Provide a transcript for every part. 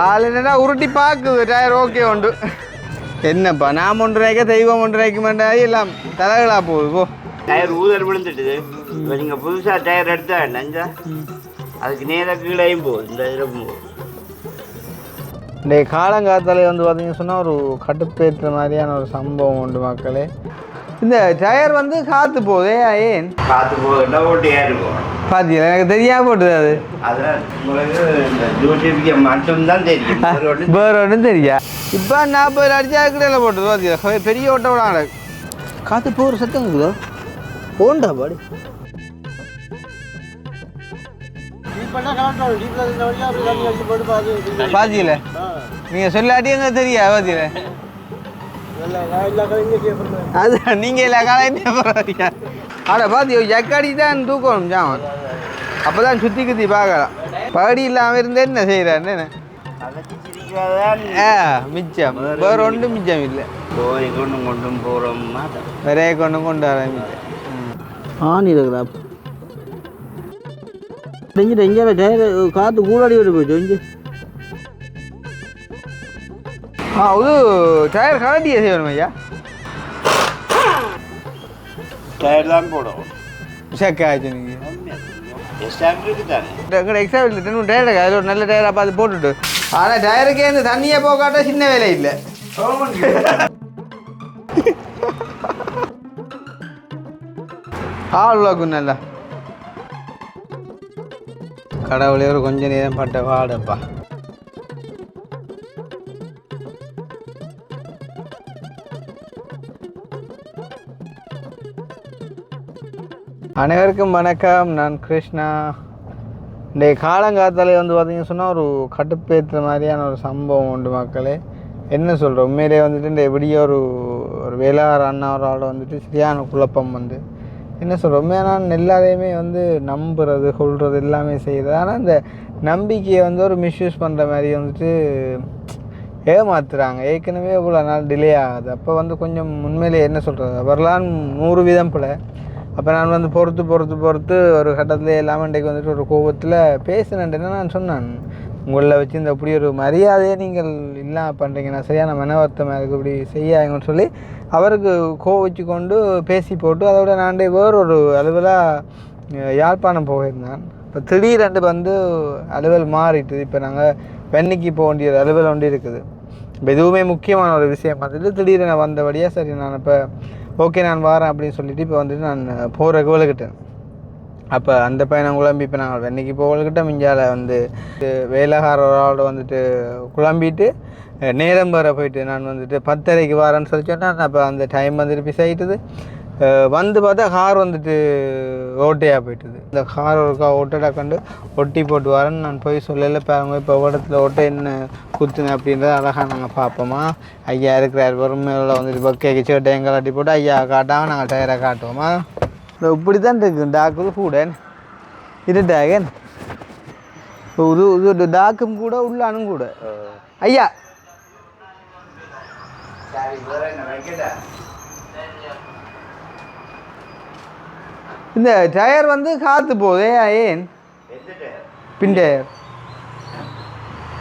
ஆள் என்னடா உருட்டி பார்க்குது டயர் ஓகே உண்டு. என்னப்பா நான் 1.5 தெய்வம் 1.5 மண்டாயி எல்லாம் தலைகளா போகுது போ. டயர் ஊதல் விழுந்துட்டுது. இப்போ நீங்கள் புதுசாக டயர் எடுத்தா நஞ்சா அதுக்கு நேராக கீழேயும் போகுது. இந்த இதில் போகுது. இந்த காலங்காத்தாலே வந்து பார்த்தீங்கன்னு சொன்னால் ஒரு கட்டுப்பேற்ற மாதிரியான ஒரு சம்பவம் உண்டு மக்களே. இந்த டயர் வந்து காற்று போதே ஏன் காற்று போகுதுன்னா ஓட்டியாக இருக்கும். பார்த்தீங்களா எனக்கு தெரியாம போட்டுது அது. அதான் உங்களுக்கு இந்த யூடியூப்க்கு மட்டும்தான் தெரியும். வேறு ஒன்றும் தெரியா. இப்போ 40 அடிச்சா கிட்ட போட்டுது பார்த்தீங்களா பெரிய ஓட்ட விட காற்று போகிற சத்தம் இருக்குதோ போண்டா பாடி. பாத்தீங்கள நீங்க சொல்லாட்டி எங்க தெரியா பாத்தீங்கள அது நீங்க எல்லா காலையும் ஆட பாத்தி ஜக்காடி தான் தூக்கணும் ஜாமன். அப்பதான் சுத்தி குத்தி பார்க்கலாம். படி இல்லாம இருந்தே என்ன செய்யறான்னு மிச்சம் வேற ஒன்றும் மிச்சம் இல்லை. போய் கொண்டும் போகிறோம் வேறே கொண்டு வர மிச்சம் ஆணி இருக்குதா எங்கே டயர் காற்று கூடாடி விட்டு போச்சு இங்கே. இது டயர் கலட்டியே செய்யணும் ஐயா. டயர் தான் போடும். செக் ஆயிடுச்சு நீங்கள் எக்ஸ்ட்ரா இல்லை டயர் அதில் ஒரு நல்ல டயராக பார்த்து போட்டுட்டு. ஆனால் டயருக்கே இந்த தண்ணியை போக்காட்ட சின்ன வேலை இல்லை. ஆளுக்கு நல்லா கடவுளே ஒரு கொஞ்ச நேரம் பட்ட வாடப்பா. அனைவருக்கும் வணக்கம். நான் கிருஷ்ணா. இந்த காலங்காத்தாலே வந்து பார்த்தீங்கன்னு சொன்னால் ஒரு கட்டுப்பேற்ற மாதிரியான ஒரு சம்பவம் உண்டு மக்களே. என்ன சொல்கிறோம் உண்மையிலே வந்துட்டு இந்த எப்படியோ ஒரு வேளாண் அண்ணாவோட வந்துட்டு சரியான குழப்பம் வந்து என்ன சொல்கிறோம் உண்மையாக நான் எல்லாரையுமே வந்து நம்புறது சொல்கிறது எல்லாமே செய்கிறது. ஆனால் இந்த நம்பிக்கையை வந்து ஒரு மிஸ்யூஸ் பண்ணுற மாதிரி வந்துட்டு ஏமாத்துறாங்க. ஏற்கனவே இவ்வளோ நாள் டிலே ஆகுது. அப்போ வந்து கொஞ்சம் உண்மையிலே என்ன சொல்கிறது வரலான்னு 100 வீதம் போல். அப்போ நான் வந்து பொறுத்து ஒரு கட்டத்தில் எல்லாமே இன்றைக்கு வந்துட்டு ஒரு கோபத்தில் பேசினேன்ட்டுன்னா நான் சொன்னேன் உங்களில் வச்சு இந்த அப்படி ஒரு மரியாதையை நீங்கள் இல்லாமல் பண்ணுறீங்க. நான் சரியான மன வருத்தமாக இருக்குது இப்படி செய்யாங்கன்னு சொல்லி அவருக்கு கோவிச்சு கொண்டு பேசி போட்டு அதோட நான் வேறொரு அலுவலாக யாழ்ப்பாணம் போயிருந்தேன். இப்போ திடீரென்று வந்து அலுவல் மாறிட்டுது. இப்போ நாங்கள் வெண்ணிக்கு போக வேண்டிய அலுவல் ஒன்று இருக்குது. இப்போ எதுவுமே முக்கியமான ஒரு விஷயம் வந்துட்டு திடீரென வந்தபடியாக சரி நான் இப்போ ஓகே நான் வரேன் அப்படின்னு சொல்லிவிட்டு இப்போ வந்துட்டு நான் போகிறக்கு விழுக்கிட்டேன். அப்போ அந்த பையனை குழம்பி இப்போ நாங்கள் வெண்ணிக்கு போகக்கிட்ட மிஞ்சால் வந்து வேலைக்காரோட வந்துட்டு குழம்பிட்டு நேரம் வர போயிட்டு நான் வந்துட்டு 10:30க்கு வரேன்னு சொல்லி சொன்னேன். அப்போ அந்த டைம் வந்துட்டு பிஸ் ஆகிட்டுது. வந்து பார்த்தா கார் வந்துட்டு ஓட்டையாக போயிட்டுது. இந்த கார் ஒருக்கா ஓட்டடா கண்டு ஒட்டி போட்டு வரேன்னு நான் போய் சொல்லலை. பாருங்க இப்போ இடத்துல ஓட்டை என்ன குத்துங்க அப்படின்றத அழகாக நாங்கள் பார்ப்போமா. ஐயா இருக்கிறார் பொறுமையில் வந்துட்டு பக்கைக்கு சேட்டையும் கலாட்டி போட்டு ஐயா காட்டாமல் நாங்கள் டயரை காட்டுவோமா. இப்படி தான் இருக்கு டாக்கு கூட இருட்டாகன் இது டாக்கும் கூட உள்ளானும் கூட ஐயா இந்த டயர் வந்து காற்று போதே ஏன் பின் டயர்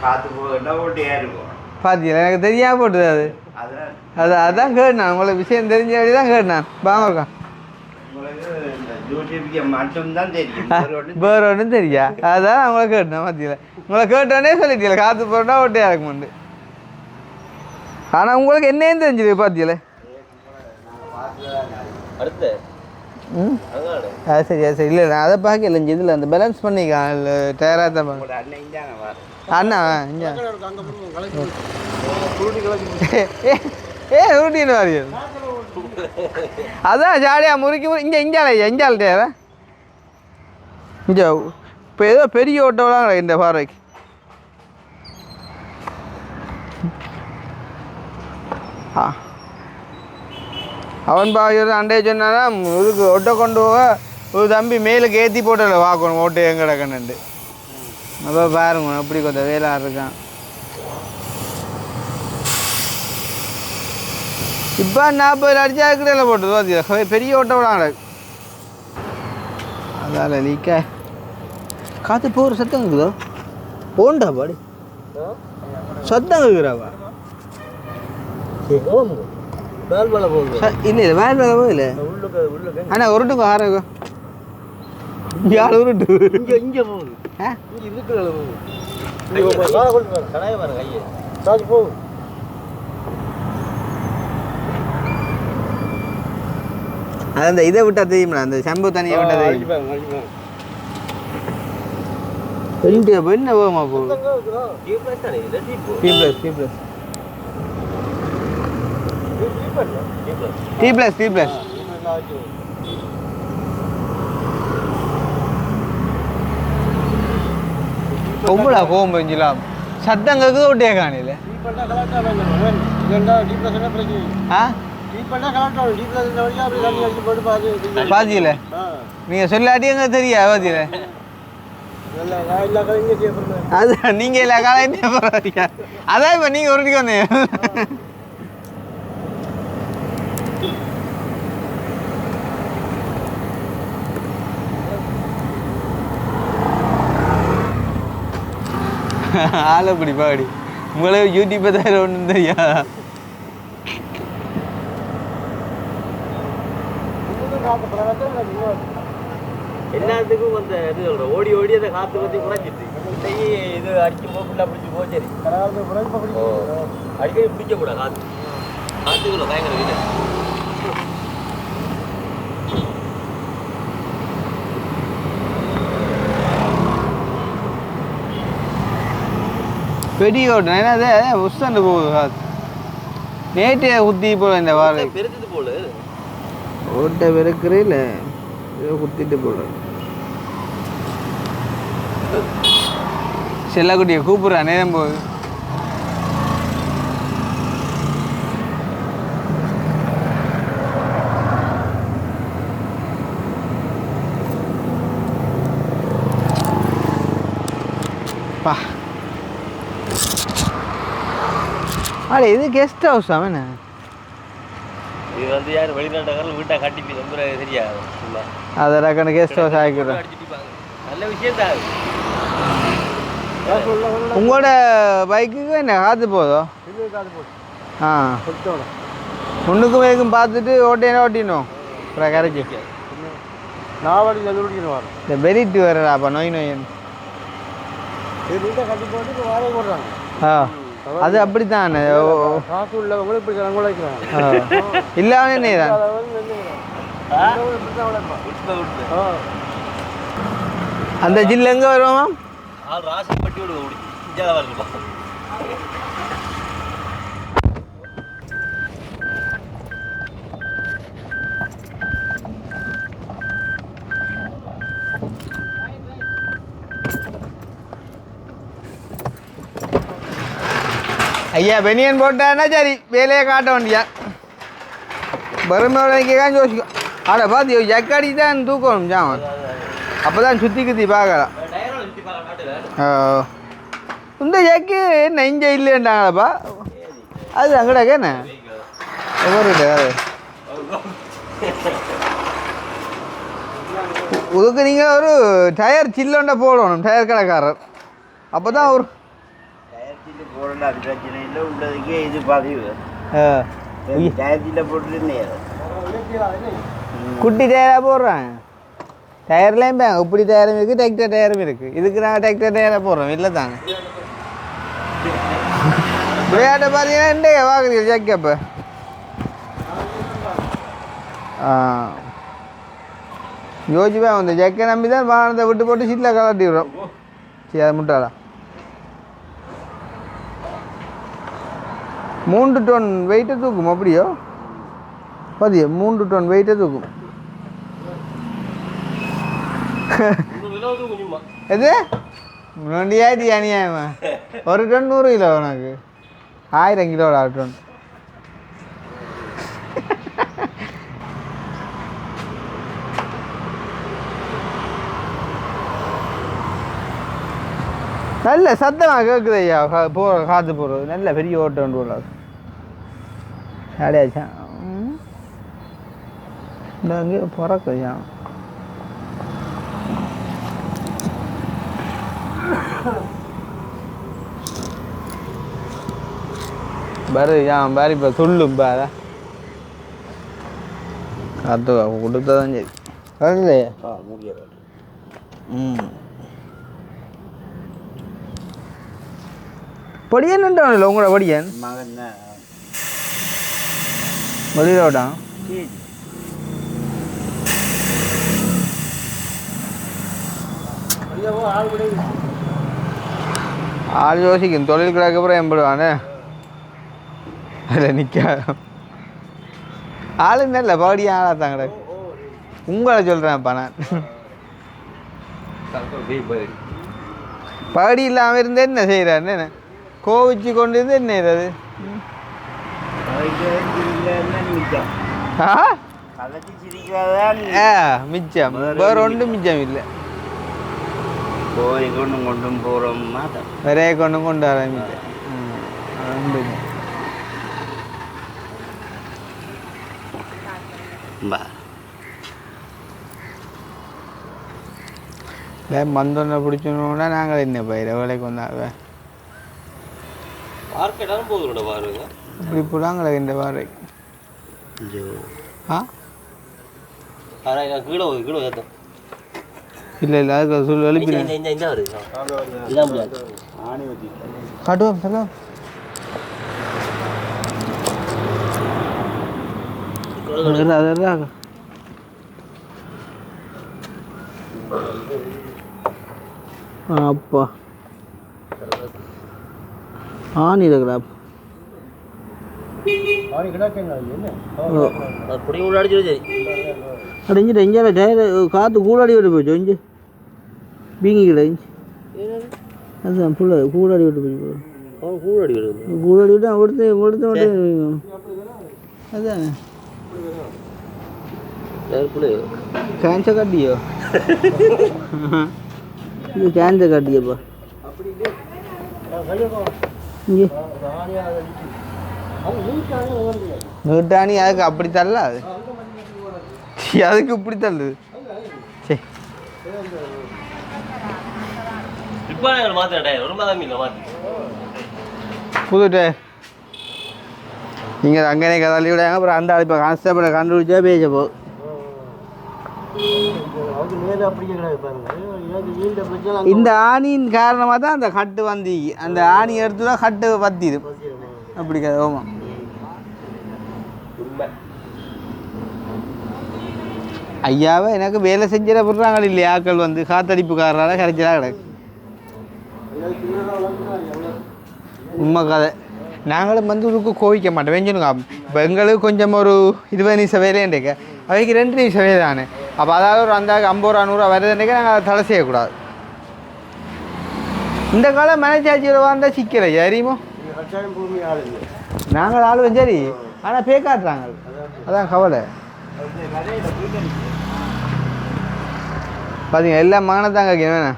காற்று போகுதுன்னா ஓட்டியாக இருக்கும். பார்த்தீங்களா எனக்கு தெரியாமல் போட்டுது அது அதான் கேட்டேன் உங்களுக்கு விஷயம் தெரிஞ்ச தான் கேட்டேன். வாங்க யூடியூப்க்கு மட்டும்தான் தெரியும். வேற ஒன்றும் தெரியா. அதான் அவங்கள கேட்டேன் பார்த்தீங்களா உங்களை கேட்டோன்னே சொல்லிட்டீங்களா காற்று போட்டா ஓட்டையாக இருக்குமெண்டு. ஆனால் உங்களுக்கு என்னன்னு தெரிஞ்சுது பார்த்தீங்களே. அது சரி இல்லை நான் அதை பார்க்கல இதில் அந்த பேலன்ஸ் பண்ணிக்கலாம் டயராக தான் அண்ணா இங்கே உருட்டின்னு வாரி அதான் ஜாலியாக முறுக்கி இங்கே இஞ்சால் டயரா இங்கே இப்போ ஏதோ பெரிய ஓட்டோலாம் இந்த பார்வைக்கு அவன் பாக்கிற அண்டைய சொன்னா இதுக்கு ஒட்டை கொண்டு போக ஒரு தம்பி மேலுக்கு ஏற்றி போட்டல பார்க்கணும் ஓட்டு எங்க கிடக்கணுண்டு. அப்போ பாருங்க அப்படி கொஞ்சம் வேலை இருக்கான். இப்போ 40 அடிச்சா கிட்ட போட்டுது பார்த்தீங்களா பெரிய ஓட்டை விட அதால லீக்கா காற்று போகிற சத்தம் இருக்குதோ போண்டா பாடி சத்தம் இருக்குறாவா இல்லை இல்லை வேறு வேலை இல்லை ஆனால் உருட்டுக்கு ஆரோக்கும் இங்கே ஆள் உருட்டு இங்கே போகுது ஆ இங்கே இருக்கிற கடாய பாருங்க கையை சார்ஜ் போகும் அது அந்த இதை விட்டா தெரியுமா அந்த சம்பு தனியாக விட்டா தெரியும் என்ன போகுமா போகுது டி ப்ளஸ் எவ்வளோ கோவம் பெஞ்சலாம் சத்தம் கேட்குது ஒட்டியே காணில ஆ பாதியில் நீங்கள் சொல்லாட்டி எங்க தெரியா பாதியில் அது நீங்கள் எல்லா காலம் போகிறீங்க அதான் இப்போ நீங்கள் உருட்டிக்கு வந்தீங்க ஆளை அப்படி பாடி உங்களே யூடியூப்பை தவிர ஒன்றும் தெரியாதா எல்லாத்துக்கும் அந்த இது சொல்கிறேன் ஓடி ஓடி அதை காற்று பற்றி குறைஞ்சிட்டு இது அடிக்கும் போது ஃபுல்லாக பிடிச்சி போச்சரி அடிக்கடி பிடிக்கக்கூடாது காற்றுக்குள்ள பயங்கர வீடு பெரிய ஓட்டம் என்னது உஸ்தாண்டு போகுது காற்று நேற்றே குத்தி போல இந்த வாரம் பெருத்தது போல ஓட்டை வெறுக்கிறே இல்லை ஏதோ குத்திட்டு போல செல்லக்குட்டியை கூப்பிட்றா நேரம் போகுது பா அடே இது கெஸ்ட் ஹவுஸ் அவன் இது வந்து யார் வெளிநாட்டுக்காரர்கள் வீட்டை கட்டிட்டு ரொம்ப தெரியாது அதை ரக்கன கெஸ்ட் ஹவுஸ் ஆகிக்கிறேன் நல்ல விஷயம் தான் உங்களோட பைக்குக்கு என்ன காற்று போதோ ஆ முன்னுக்கும் வேகும் பார்த்துட்டு ஓட்டினோம் அப்புறம் கரைச்சி நாவடி ஓட்டிடுவார் இந்த பெரிட்டு வரடாப்பா நோய் நோயன் கட்டி போட்டு வாடகை போடுறாங்க ஆ அது அப்படித்தான் காசு உள்ளவங்களும் இப்படி உழைக்கிறாங்க இல்லாமல் நீ தான் அந்த ஜில்லு எங்கே வருவோமா ராசி பட்டி விடுவோம் வருதுப்பா ஐயா பெனியன் போட்டான்னா சரி வேலையை காட்ட வேண்டியா வறுமையோட நிற்கான்னு யோசிக்கும் ஆட பார்த்து ஜக்கடி தான் தூக்கணும் ஜாமான் அப்போ தான் சுற்றி குத்தி பார்க்கலாம் இந்த ஜக்கு என்ன இங்கே இல்லைன்றாங்களப்பா அது அங்கடாக்க என்ன ஒவ்வொரு அது இதுக்கு நீங்கள் ஒரு டயர் சில்லோண்டா போடணும் டயர் கடைக்காரர் அப்போ தான் ஒரு போடல அது பிரச்சனை இல்லை உள்ளதுக்கே இது பதிவு டயத்தில் போட்டுருந்தே குட்டி டயராக போடுறாங்க டயர்லேயும் பேங்க இப்படி டயரும் இருக்குது டிராக்டர் டயரும் இருக்குது இதுக்கு நாங்கள் டிராக்டர் டயராக போடுறோம் இல்லை தாங்க விளையாட்டை பார்த்தீங்கன்னா என்ன வாங்குறீங்க ஜக்கப்போ யோசிப்பா அந்த ஜக்கை நம்பி தான் வாகனத்தை விட்டு போட்டு சீட்டில் கலட்டி விடுறோம் சரி அது முட்டாளா 3 டன் வெயிட்டை தூக்கும் அப்படியோ பாதியா 3 டன் வெயிட்டை தூக்கும் எது முன்னாடியாச்சு அநியாயமா 1 டன் 100 கிலோ உனக்கு 1000 கிலோட 1 டன் நல்ல சத்தமாக கேட்குது ஐயா காற்று போடுறது நல்ல பெரிய ஓட்டம் ஒன்று போடாது ஆடியாச்சா இந்த அங்கே பிறக்குயா பாரு ஏன் பாரு இப்போ சொல்லும் பாரு காத்து கொடுத்ததான் சரி வரலையே பொடியன் இல்லை உங்களோட பொடியன் மகன் வெளியிலோடா ஆள் யோசிக்கும் தொழில் கிடக்கு அப்புறம் எம்பிடுவானே அதில் நிற்க ஆளுன்னு இல்லை பகுடி ஆளாத்தான் கிடக்கு உங்களை சொல்கிறேன்ப்பா நான் பகுடி இல்லாமல் இருந்து என்ன செய்கிறான்னு என்ன கோவிச்சு கொண்டு இருந்து என்ன இது மிச்சம் வேற ஒன்றும் மிச்சம் இல்லை போய் கொண்டும் கொண்டும் போகிறோம் மாதம் வேறே கொண்டும் கொண்டு ஆரம்பிச்சேன் மந்தொன்னை பிடிச்சோன்னா நாங்கள் என்ன பயிர வேலைக்கு வந்தாங்க மார்க்கெட்டாலும் போகுதுடா பாருங்க இப்படி போடாங்களே இந்த வாரை ஆ கீழே கீழே ஏற்றம் இல்லை இல்லை அதுக்கு சொல்லி எழுப்பினேன் இந்த வருது இதான் முடியாது காட்டுவோம் சொல்லலாம் அதுதான் அப்பா ஆணி இருக்குடா அடைஞ்சிட்டு எங்கே டயர் காற்று கூடாடி விட்டு போச்சு இஞ்சி பீங்கிக்கிட இஞ்சி அதுதான் புள்ள கூடாடி விட்டு போச்சு கூடாடி விட்டு கொடுத்து கொடுத்து மட்டும் அதுதானே கேன்சர் காட்டியோ இது கேன்சர் காட்டியப்பா இங்கே நீட்டாணி அதுக்கு அப்படி தரல அது அதுக்கு இப்படி தள்ளுது சரி புது டயர் நீங்கள் அங்கேனே கதாலி விடாங்க அப்புறம் அந்த இப்போ கான்ஸ்டபிளை கண்டுபிடிச்சா பேச போ இந்த ஆணியின் காரணமாக தான் அந்த கட்டு வந்து அந்த ஆணி எடுத்து தான் கட்டு பத்திது அப்படி ஓமா ஐயாவை எனக்கு வேலை செஞ்சிட போடுறாங்க இல்லையா ஆக்கள் வந்து காத்தடிப்புக்காரரால் கரைச்சலா கிடக்கு உண்மை கதை நாங்களும் வந்து உருக்கு கோவிக்க மாட்டோம் வெஞ்சனுங்க இப்போ எங்களுக்கு கொஞ்சம் ஒரு 20 நிமிஷம் வேலையேண்டேக்க அவைக்கு 2 நிமிஷம் வேலை தானே அப்போ அதாவது ஒரு அந்த 50 ரூபா 100 ரூபா வருதுன்றக்க நாங்கள் அதை தடை செய்யக்கூடாது இந்த காலம் மனச்சாட்சியில் வாழ்ந்தால் சிக்கலை சரிமோ நாங்கள் ஆளுவோம் சரி ஆனால் பே காட்டுறாங்க அதான் கவலை பார்த்தீங்க எல்லாம் மகனத்தாங்க வேணா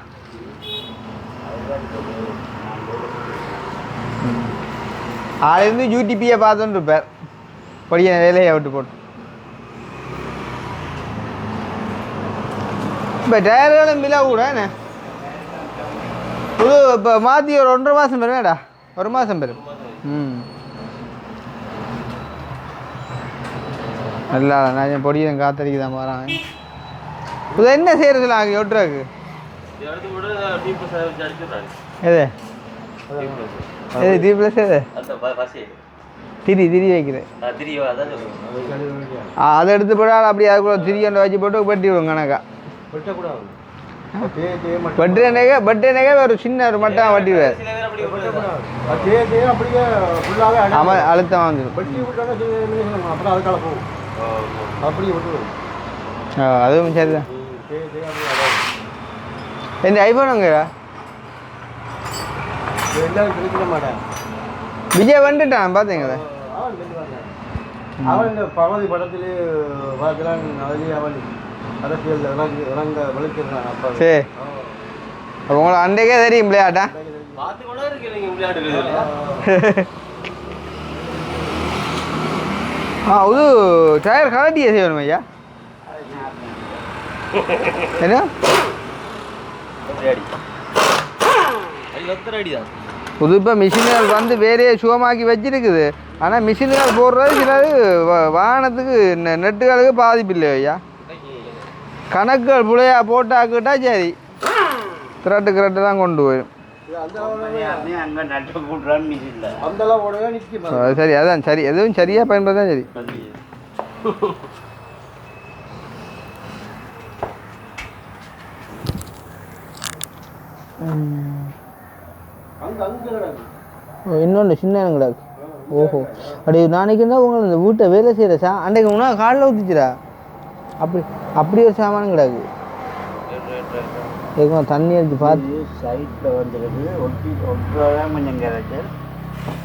ஆளுந்து யூடிபியை பார்த்துட்டு இருப்பார் படிக்க வேலையை விட்டு போட்டு இப்போ டயர்களும் மிலா கூட என்ன புது இப்போ மாற்றி ஒரு 1.5 மாதம் பெறுவேடா 1 மாதம் பெறும் நல்லா நான் பொடியும் காத்தடிக்கு தான் போகிறாங்க இது என்ன செய்யறதுல அங்கே ஒட்டுறாக்கு எது எது டி ப்ளஸ் எது திரி வைக்கிறேன் அதை எடுத்து போட்டால் அப்படி அதுக்குள்ள திரி கொண்டு வச்சு போட்டு வெட்டி விடுங்க கணக்கா பட்டேனேக ஒரு சின்ன ஒரு மட்டும் வட்டிடுவார் ஆமாம் அழுத்தம் வந்துடும் அதுவும் சரிதான் என் ஐஃபோன் அங்கடா விஜய் வந்துட்டான் பார்த்தீங்களா அவன் இந்த பகவதி படத்திலே பார்க்கலாம் அதுலேயே அவன் அரசியல் விளங்க விளக்கிறான் அப்பா சரி அப்போ உங்களை அன்றைக்கே தெரியும் விளையாட்டா பார்த்து கூட இருக்கீங்க விளையாட்டு இது டயர் கலட்டியே செய்யணும் ஐயா என்ன அடி தான் புதுப்பாக மிஷின்கள் வந்து வேலையை சுகமாக்கி வச்சிருக்குது. ஆனால் மிஷின்கள் போடுறது சிலது வாகனத்துக்கு நெட்டுகளுக்கு பாதிப்பு இல்லை ஐயா. கணக்குகள் புள்ளையா போட்டாக்கிட்டா சரி, கிரட்டு தான் கொண்டு போயிடும். சரி, அதான் சரி, எதுவும் சரியாக பயன்படுத்தா சரி. இன்னொன்று சின்ன கிடாக்கு. ஓஹோ, அப்படி நாளைக்கு இருந்தால் உங்களை இந்த வீட்டை வேலை செய்கிற அன்றைக்கு உணவு காலில் ஊற்றிச்சிடா. அப்படி ஒரு சாமானும் கிடாக்கு. தண்ணி எடுத்து பார்த்து சைட்டில் வந்துருக்கு. ஒட்டுதான் கொஞ்சம் கேரக்டர்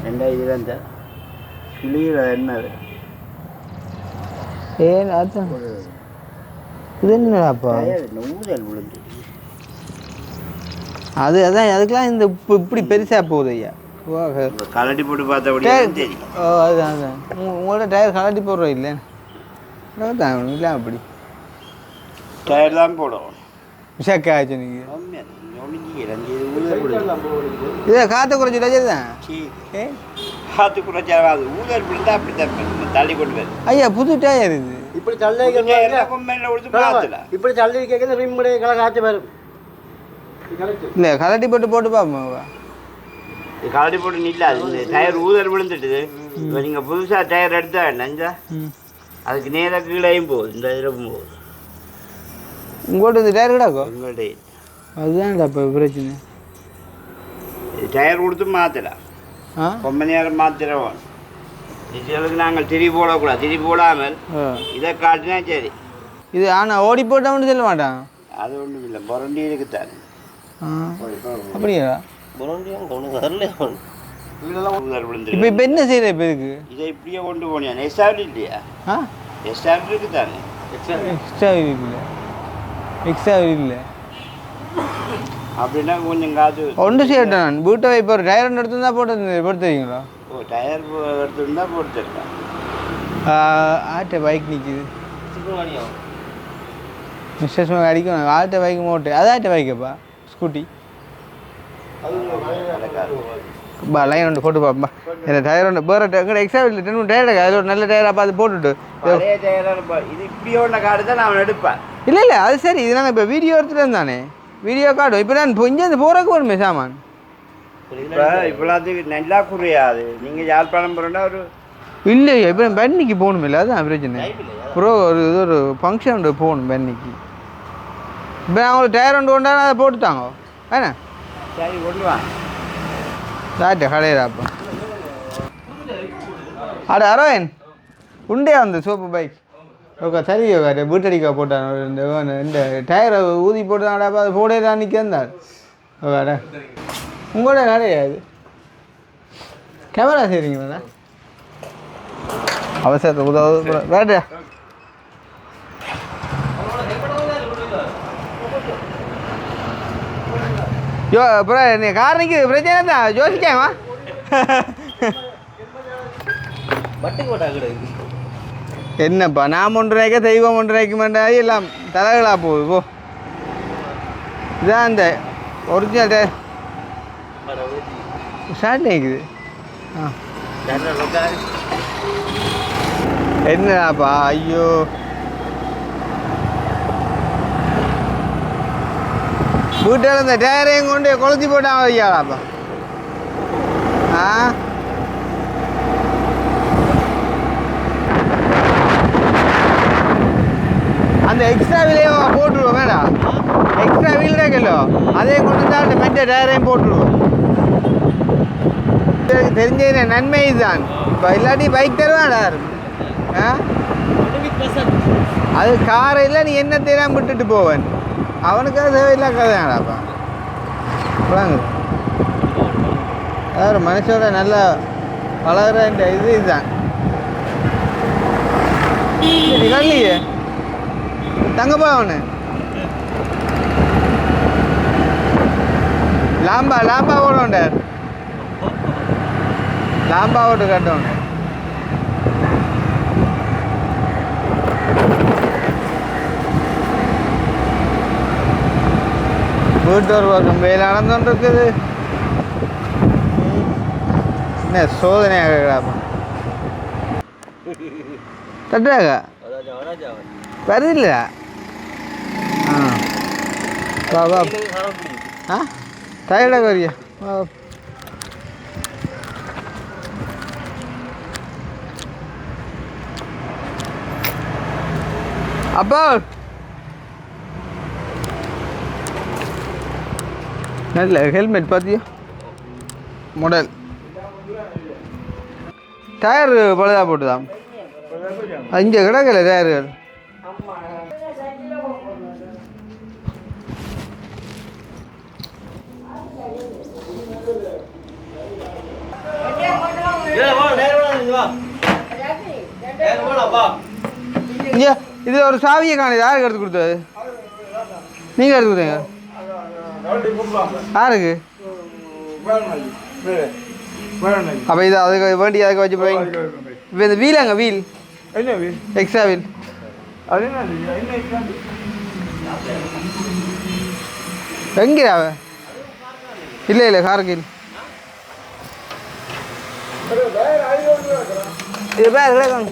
2000 கிளியில் என்னது ஏன் அதான் இது என்னடாப்பா ஊதல் விழுந்து அதான் அதுக்கெல்லாம் இந்த இப்படி பெருசாக போகுது ஐயா. கலட்டி போட்டு பார்த்தபடியே சரி. அதுதான் உங்களோட டயர் கலட்டி போடுறோம் இல்லை இல்லை அப்படி டயர் தான் போடும். விஷாக்கா ஆச்சு நீங்கள் இதை காற்று குறைச்சிட்டா சரிதான். காற்று குறைச்சா அது ஊதல் விழுந்தா அப்படி தான் தள்ளி கொண்டு போய் ஐயா புது டயர் இது. இப்படி தள்ளி இப்படி தள்ளி கேட்குறது ரிம்முடைய கலர் ஆச்சு வரும். இல்லை கலட்டி போட்டு பார்ப்போம். கலட்டி போட்டு நில்லாது. டயர் ஊதல் விழுந்துட்டுது. இப்போ நீங்கள் புதுசாக டயர் எடுத்தா நஞ்சா அதுக்கு நேராக கீழேயும் போகுது. இந்த இதில் போகுது. உங்கள்கிட்ட இந்த டயர் கிடாக்கோ? உங்கள்கிட்ட அதுதான்டா இப்போ பிரச்சனை. டயர் கொடுத்து மாற்றலாம். ரொம்ப நேரம் மாற்றிடுவோம். இதுகளுக்கு நாங்கள் திரி போடக்கூடாது. திரி போடாமல் இதை காட்டினா சரி. இது ஆனால் ஓடி போட்டோம்னு சொல்ல மாட்டான். அது ஒன்றும் இல்லை, புரண்டி இருக்குத்தானே. அப்படியா? இப்போ என்ன செய்யற இப்போ இதுக்கு? இதை இப்படியே கொண்டு போனியா? எக்ஸ்ட்ராவில் இல்லையா? எக்ஸ்ட்ராவில் இருக்குதானே. எக்ஸ்ட்ரா இல்லை அப்படின்னா கொஞ்சம் காசு ஒன்று செய்யட்டேன். நான் வீட்டை இப்போ டயர் ஒன்று எடுத்து தான் பொறுத்துவீங்களா? ஓ, டயர் எடுத்துருந்தா போட்டுருக்கேன். ஆட்டை பைக் நிற்கிது. மிஸ்டர் அடிக்கணும். ஆட்டை பைக் மோட்டு அது ஆட்டை பைக்கப்பா ஸ்கூட்டி லைன் ஒன்று போட்டு பாப்பா. என்ன டயர் ஒன்று வேறு எக்ஸ்ட்ரா இல்லை டயர் அதில் ஒரு நல்ல டயராக பார்த்து போட்டுட்டு இது இப்படியே ஒன்று காடு தான் நான் எடுப்பேன். இல்லை அது சரி. இது நாங்கள் இப்போ வீடியோ எடுத்துகிட்டு இருந்தானே வீடியோ காட்டும். இப்போ நான் இங்கேருந்து போகிறக்கு வேணுமே சாமான். இப்போ இப்போலாத்துக்கு நல்லா குறையாது. நீங்கள் யாழ்ப்பாணம் போகிறோன்னா ஒரு இல்லையா இப்போ பென்னிக்கு போகணும் இல்லை அதுதான் பிரச்சனை. அப்புறம் ஒரு ஃபங்க்ஷன் ஒன்று போகணும் பென்னிக்கு. இப்போ அவங்களுக்கு டயர் ஒன்று கொண்டாந்து அதை போட்டுட்டாங்க. ஏண்ணா சரி கொண்டு வாங்க. சாட்டை கடையிறாப்பா. அரவன் உண்டே அந்த சோப்பு பைக் ஓகே சரி யோகா வீட்டடிக்கா போட்டான். இந்த டயரை ஊதி போட்டுதான்டாப்பா. அது போடலாம் நிற்கிறார். ஓகேடா உங்களோட கிடையாது கேமரா செய்கிறீங்களா? அவசரத்தை உதவு வேட்டா. அப்புறம் நீ காரணிக்கு பிரச்சனை தான் யோசிக்காமா? என்னப்பா நான் 1 ரூபாய்க்க தெய்வம் 1 ரூபாய்க்கு மாட்டாது எல்லாம் தலைகளாக போகுது. போ இதான் இந்த ஒரிஜினல் ஸ்டார்ட் ஆகிக்குது. என்னடாப்பா ஐயோ வீட்டில் இந்த டயரையும் கொண்டு கொளுத்தி போட்டாங்க ஐயாடாப்பா. அந்த எக்ஸ்ட்ரா வீலையே போட்டுருவோம் வேண்டாம். எக்ஸ்ட்ரா வீல் இருக்கല്ലോ அதே கொண்டு தான் அந்த மெட்ட டயரையும் போட்டுருவோம். தெரிஞ்ச நன்மை இதுதான். இப்போ இல்லாட்டி பைக் தருவாடா அது காரையில் நீ என்ன தெரியாமல் விட்டுட்டு போவேன். அவனுக்காக தேவையில்லா கதையாடாப்பா. வாங்க அதாவது மனுஷோட நல்லா வளர்கிற இந்த இதுதான். கல்லியே தங்கப்பா அவனு லாம்பா ஓடுவாண்டார். லாம்பா ஓட்டு கட்டுவாங்க. வீட்டு ஒரு பக்கம் வெயில் நடந்துட்டு இருக்குது. என்ன சோதனையாக கேட்கலாப்பா தட்டுறாங்க வருது இல்லையா வா வா ஆ டயர்டாக வரியா வா அப்பா நல்ல ஹெல்மெட் பார்த்தியா மாடல் டயர் பழுதா போட்டுதான் இங்கே கிடக்கல டயர்கள் இங்கே இதில் ஒரு சாவியை காணி யாருக்கு எடுத்து கொடுத்தது நீங்கள் எடுத்து கொடுத்தீங்க யாருக்கு அப்போ இது அதுக்கு வேண்டி அதுக்கு வச்சு போய் இப்போ இந்த வீலாங்க வீல் என்ன வீல் எக்ஸ்ட்ரா வீல் அது என்ன எங்கே அவ இல்லை இல்லை கார்கில் இது பேர் கிடக்காங்க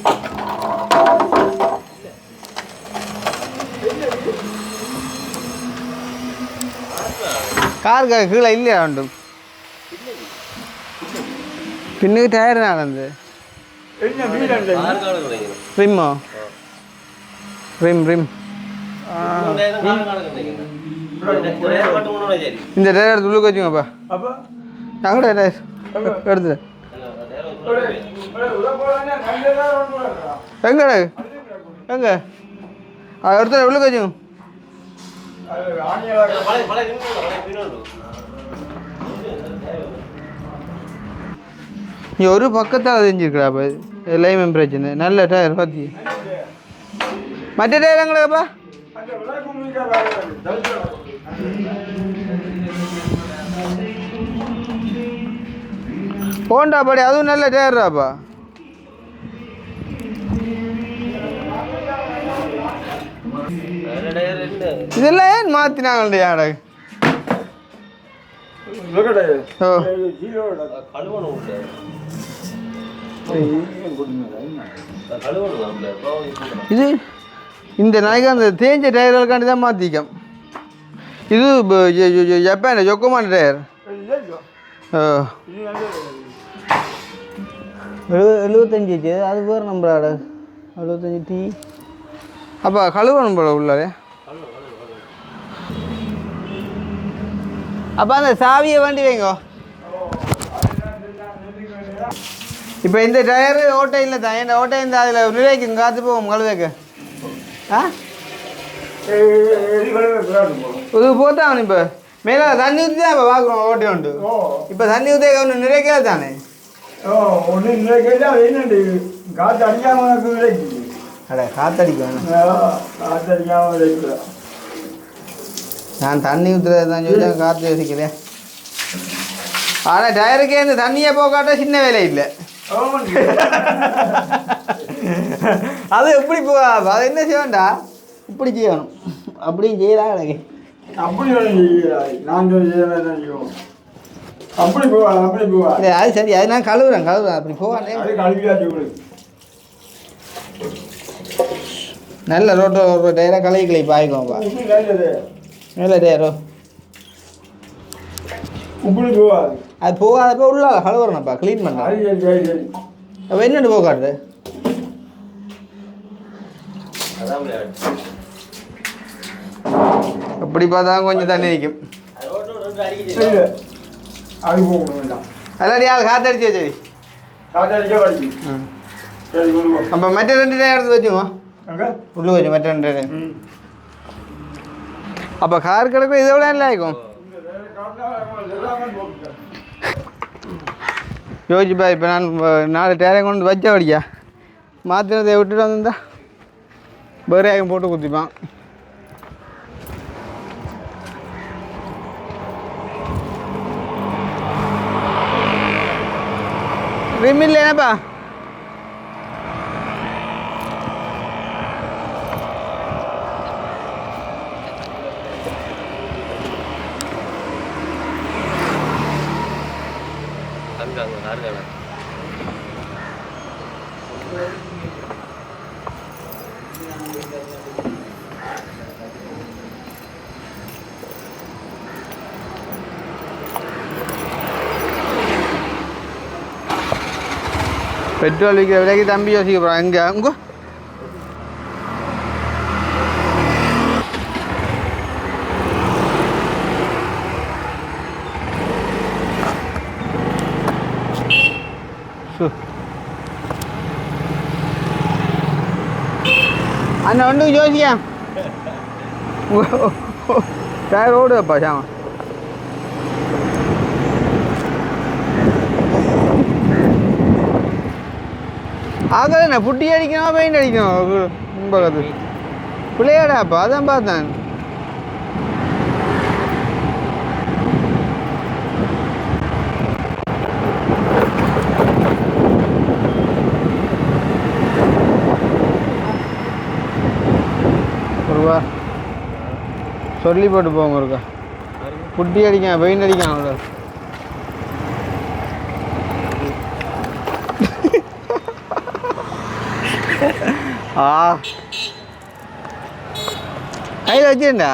காருக்கு கீழே இல்லையா வேண்டும் பின்னுக்கு டயர் நடந்து என்ன வீல் ரிம்மோ ரிம் ரிம் இந்த டயர் எடுத்து உள்ளுக்கு வச்சுங்கப்பா அப்போ நாங்கள் டயர் எடுத்து எங்க எங்க அது எடுத்து உள்ளுக்கு வச்சுங்க நீ ஒரு பக்கத்தால் தெரிஞ்சிருக்கா அப்போ எல்லாமே பிரச்சனை நல்ல டயர் பார்த்தி மற்ற டயர் எங்களுக்குப்பா போண்டா படி அதுவும் நல்ல டயர்டாப்பா இதெல்லாம் ஏன் மாற்றினாங்கள்டா யாரை ஓ இது இந்த நாளைக்கு அந்த தேஞ்ச டயர்களுக்காண்டி தான் மாற்றிக்கம் இது ஜப்பான் ஜொக்கமான டயர் ஓ 75 அது பேர் நம்பராட 75 டீ அப்போ கழுவணும் போல உள்ளாரே அப்போ அந்த சாவியை வண்டி வைங்க இப்போ இந்த டயரு ஓட்டை இல்லை தான் என் ஓட்டை இந்த அதில் நிலைக்கு காற்று போவோம் கழுவேக்க ஆ இது போத்தான் இப்போ மேலே தண்ணி ஊற்றி தான் இப்போ பார்க்குறோம் ஓட்டை உண்டு இப்போ தண்ணி ஊற்றி ஒன்று நிறைக்கல தானே ஒன்று கேட்டால் என்னண்டு காற்று அடிக்காமல் உனக்கு விளைக்குது அட காற்றடிக்கும் காற்று அடிக்காமல் விளைக்குது நான் தண்ணி ஊற்றுறது தான் சொல்லி காற்று யோசிக்கிறேன் ஆனால் டயருக்கே இந்த தண்ணியை போக்காட்ட சின்ன வேலை இல்லை அது எப்படி போவா அது என்ன செய்வேன்டா இப்படி செய்யணும் அப்படியும் செய்யலாம் எனக்கு அப்படி செய்கிறாய் நாங்கள் செய்வோம் அப்படி போவா இல்லை அது சரி அது நான் கழுவுறேன் அப்படி போவானே அது கழுவியாச்சு நல்ல ரோட்டோ டயராக கழுவி பாய்க்குவோம்ப்பா நல்ல டயரோ இப்படி போவாது அது போகாதப்போ உள்ள கழுவுறேன்ப்பா க்ளீன் பண்ணுறேன் சரி அப்போ என்னென்னு போகாடுது அப்படி பார்த்தா கொஞ்சம் தண்ணி நிற்கும் அது போக வேண்டாம் அல்லாடி ஆள் காற்றடிச்சு சரி காற்று அடிக்க வரைக்கும் ம் சரி கொண்டு அப்போ மற்ற 2 டயர் எடுத்து வச்சுக்கோ அங்கே உள்ளு வச்சு மற்ற 2 டயர் அப்போ கார் கிடக்கும் இதை விட இல்லை ஆகும் யோசிப்பா இப்போ நான் 4 டயரை கொண்டு வச்ச வடியா மாத்திரத்தை விட்டுட்டு வந்திருந்தா பேரையாகம் போட்டு குத்திப்பான் ரிம் இல்லையாப்பா பெட்ரோல் விற்கிற விலைக்கு தம்பி யோசிக்க போகிறான் எங்கே அங்கே அண்ணா ஒன்று யோசிக்க டயர் ஓடுப்பா சாமா ஆகல என்ன புட்டி அடிக்கணும் பெயிண்ட் அடிக்கணும் பக்கத்து பிள்ளையாடாப்பா அதான் பார்த்தேன் ஒருவா சொல்லி போட்டு போங்க ஒருக்கா புட்டி அடிக்க பெயிண்ட் அடிக்கணும் அவ்வளோ கையில் வச்சுருண்டா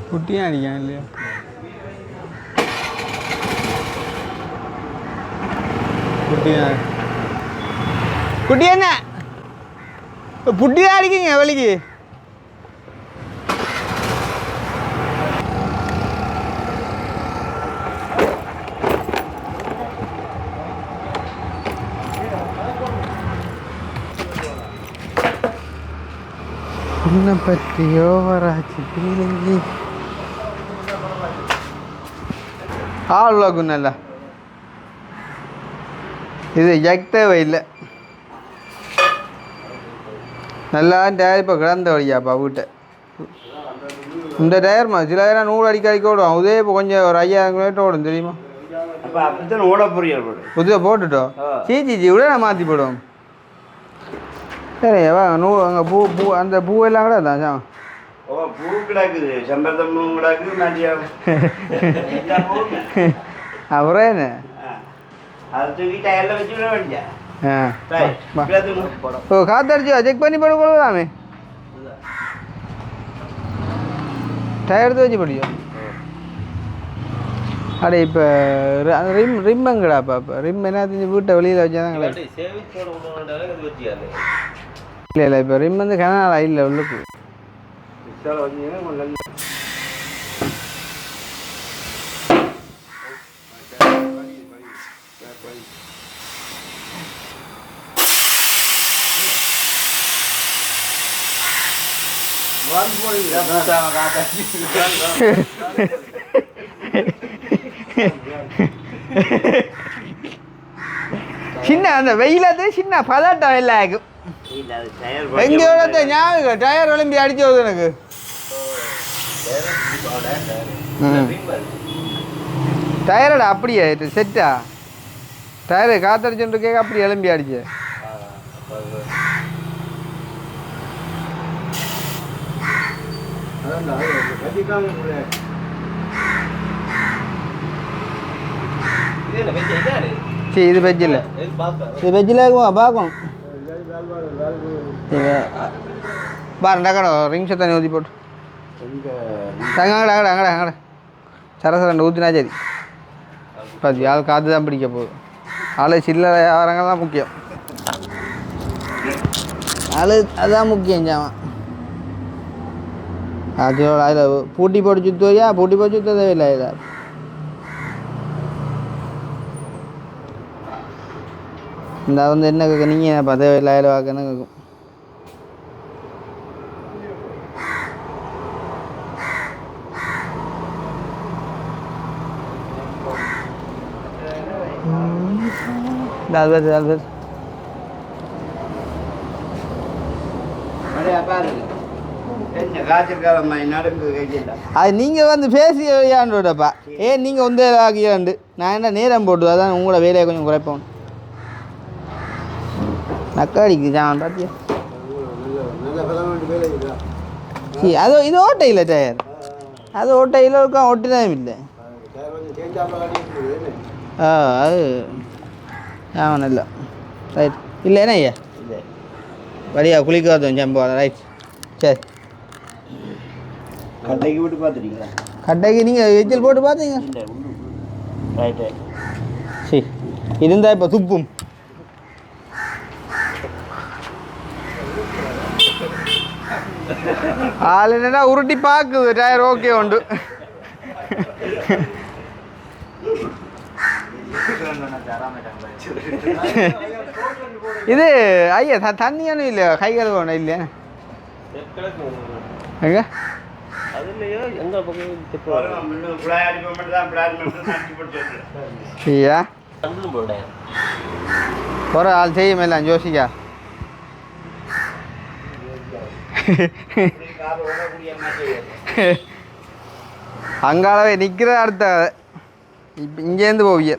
குட்டியும் அடிக்கான் இல்லையா குட்டியா குட்டி என்ன புட்டியாக அடிக்கிங்க வலிக்கு உன்னை பற்றியோ வராச்சு பிள்ளைங்க ஆளுக்குன்னல்ல இது ஜக் தேவை இல்லை நல்லா டயர் இப்போ கிடந்த வழியாப்பா வீட்டை இந்த டயர்மா சில டயர் 100 அடிக்க ஓடும் அதே இப்போ கொஞ்சம் ஒரு 5000 கிலோமீட்டர் ஓடும் தெரியுமா அப்போ அப்படித்தான் ஓட புரியல் புதுசாக போட்டுட்டோம் சீச்சி விட நான் மாற்றி போடுவோம் சரி வா அங்கே பூ அந்த பூவெல்லாம் கூட தான் சார் ஓ பூ கிடக்குது செம்பருத்தம் பூ கிடக்குது மதியம் அப்புறம் என்ன அது தூக்கி டயரில் வச்சு விட வேண்டியா ஓ காத்தடிச்சா செக் பண்ணி போட கொள்ளலாமே டயர் எடுத்து வச்சு படிச்சோம் அடே இப்போ ரிம் எங்கடாப்பா இப்போ ரிம் என்ன தெரிஞ்சு வீட்டை வெளியில் வச்சாதான் கிடையாது இல்லை இல்லை இப்போ ரிம் வந்து கனடா இல்லை உள்ளுக்கு சின்ன அந்த வெயிலது சின்ன பதட்டம் இல்லை ஆகும் எங்கேயோட ஞாபகம் டயர் விளம்பி அடிச்சு வருது எனக்கு டயரோட அப்படியே செட்டா டயரு காத்தடிச்சுட்டு கேட்க அப்படி எலும்பி அடிச்சு சரி இது வெஜ் இல்லை இது வெஜ்ஜில் இருக்குமா பார்க்கணும் பாருண்டா கடை ரிங்ஸை தண்ணி ஊற்றி போட்டு அங்கடா சரசரண்டு ஊற்றினா சரி பார்த்து ஆள் காற்று தான் பிடிக்க போகுது ஆள் சில்லறை வியாபாரங்க தான் முக்கியம் ஆள் அதுதான் முக்கியம் ஜாமான் அதோட அதில் பூட்டி போட்டு சுற்றுவியா பூட்டி போட்டு சுற்ற தேவையில்லை இதில் இந்த வந்து என்ன கேட்க நீங்கள் பார்த்தே தேவையில்லை வாக்குன்னு கேட்கும் தால்பர் அது நீங்கள் வந்து பேசி விளையாண்டோடப்பா ஏன் நீங்கள் வந்து ஆகியாண்டு நான் என்ன நேரம் போட்டு அதான் உங்களோட வேலையை கொஞ்சம் குறைப்போம் நக்காடிக்கு ஜான் பார்த்தியா சரி அது இது ஓட்டை இல்லை டயர் அது ஓட்டையில் இருக்கா ஓட்டினதும் இல்லை அது ஆமாம் இல்லை ரைட் இல்லை என்ன ஐயா இல்லை வழியா குளிக்காதும் ஜம்போ ரைட் சரி கட்டைக்கு விட்டு பார்த்துட்டீங்களா கட்டைக்கு நீங்கள் எச்சல் போட்டு பார்த்தீங்க இல்லை ரைட்டு சரி இருந்தால் இப்போ துப்பும் ஆள் என்னடா உருட்டி பார்க்குது டயர் ஓகே உண்டு இது ஐயா தண்ணியானும் இல்லையா கை கழுவ ஒன்றும் இல்லையா எங்க அதுலயோ எங்க பக்கம் ஐயா போட ஒரு ஆள் செய்யும் எல்லாம் ஜோசிக்கா அங்காலவே நிற்கிற அடுத்த இப்போ இங்கேருந்து போவிய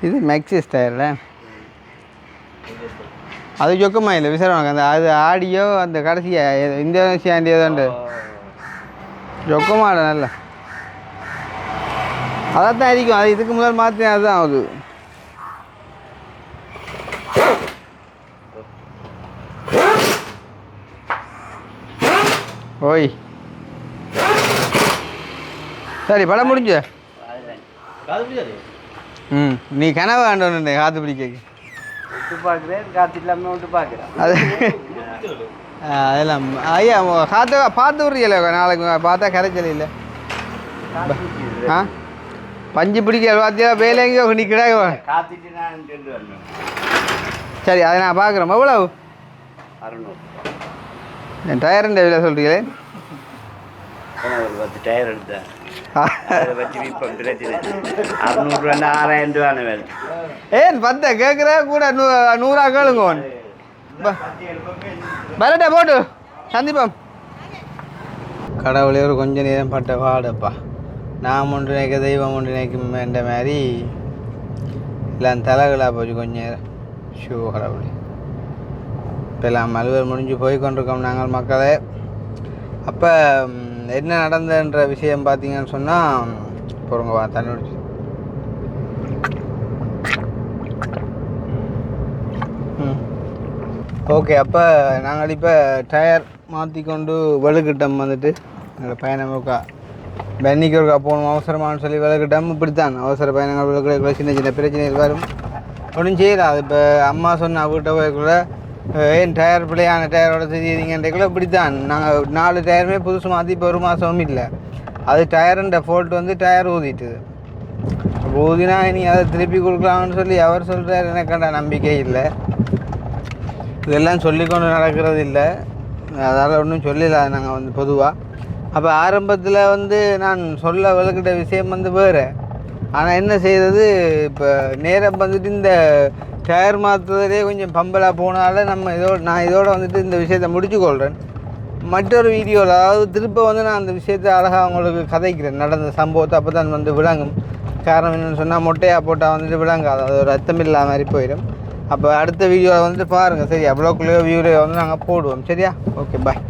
இது மேக்ஸிஸ் டயர்ல அது சொக்கமா இல்லை விசாரம் அந்த அது ஆடியோ அந்த கடைசியாக இந்தோனேஷியா ஆண்டியதாண்டு சொக்கமாட நல்ல அதான் இருக்கும் அது இதுக்கு முதல் மாற்றி அதுதான் ஆகுது ஓய் சரி படம் முடிஞ்ச காது முடியாது ம் நீ கனவு ஆண்டோன்னு காத்து பிடிக்க விட்டு பார்க்குறேன் காற்று இல்லாமல் விட்டு பார்க்குறேன் அது அதெல்லாம் ஐயா காற்று பார்த்து விட்றீங்களே நாளைக்கு பார்த்தா கரைச்சல் இல்லை ஆ பஞ்சு பிடிக்க பார்த்தியா வேலைங்கோ நீ கிடாக காத்திட்டு நான் சென்று வரணும் சரி அதை நான் பார்க்குறேன் எவ்வளவு 600 என் டயருண்ட விலை சொல்கிறீங்களே ஒரு 10 டயர் எடுத்தேன் அதை வச்சு இப்போ பிரச்சனை 600 6000 ரூபான வேலை ஏன் 10 கேட்குற கூட 100 கேளுங்க வரட்டா போட்டு சந்திப்போம் கடவுளே ஒரு கொஞ்சம் நேரம் பட்ட பாடுப்பா நான் ஒன்று நினைக்க தெய்வம் ஒன்று நினைக்கும் என்ற மாதிரி எல்லாம் தலைகளாக போச்சு கொஞ்சம் நேரம் ஷூ கடவுளே இப்போ எல்லாம் அலுவல் முடிஞ்சு போய் கொண்டிருக்கோம் நாங்கள் மக்களே அப்போ என்ன நடந்தன்ற விஷயம் பார்த்தீங்கன்னு சொன்னால் பொறுங்க வா தண்ணி குடிச்சு ஓகே அப்போ நாங்கள் இப்போ டயர் மாற்றி கொண்டு வெளுக்கிட்டம் வந்துட்டு எங்களோட பயணம் இருக்கா பென்னிக்கு ஒருக்கா போகணும் அவசரமானு சொல்லி விளக்கிட்டோம் இப்படித்தான் அவசர பயணங்கள் விளக்குற சின்ன சின்ன பிரச்சனைகள் வரும் ஒன்றும் செய்யலாம் அது இப்போ அம்மா சொன்ன வீட்டை போய்க்குள்ள ஏன் டயர் பிள்ளையான டயரோட செய்திங்கன்றக்குள்ள இப்படித்தான் நாங்கள் 4 டயருமே புதுசு மாற்றி இப்போ 1 மாதமும் இல்லை அது டயருன்ற ஃபால்ட் வந்து டயர் ஊதிட்டுது அப்போ ஊதினா நீ அதை திருப்பி கொடுக்கலாம்னு சொல்லி அவர் சொல்கிறார் எனக்காண்ட நம்பிக்கை இல்லை இதெல்லாம் சொல்லிக்கொண்டு நடக்கிறது இல்லை அதால் ஒன்றும் சொல்லல நாங்கள் வந்து பொதுவாக அப்போ ஆரம்பத்தில் வந்து நான் சொல்ல விளக்கிட்ட விஷயம் வந்து வேறு ஆனால் என்ன செய்கிறது இப்போ நேரம் வந்துட்டு இந்த டயர் மாற்றுறதே கொஞ்சம் பம்பலாக போனால நான் இதோட வந்துட்டு இந்த விஷயத்தை முடிச்சுக்கொள்கிறேன் மற்றொரு வீடியோவில் அதாவது திரும்ப வந்து நான் அந்த விஷயத்தை அழகாக அவங்களுக்கு கதைக்கிறேன் நடந்த சம்பவத்தை அப்போ தான் வந்து விளங்கும் காரணம் என்னென்னு சொன்னால் மொட்டையாக போட்டால் வந்துட்டு விளங்காது அது ஒரு அர்த்தமில்லாத மாதிரி போயிடும் அப்போ அடுத்த வீடியோவில் வந்துட்டு பாருங்கள் சரி அவ்வளோக்குள்ளேயோ வியூலையோ வந்து நாங்கள் போடுவோம் சரியா ஓகே பாய்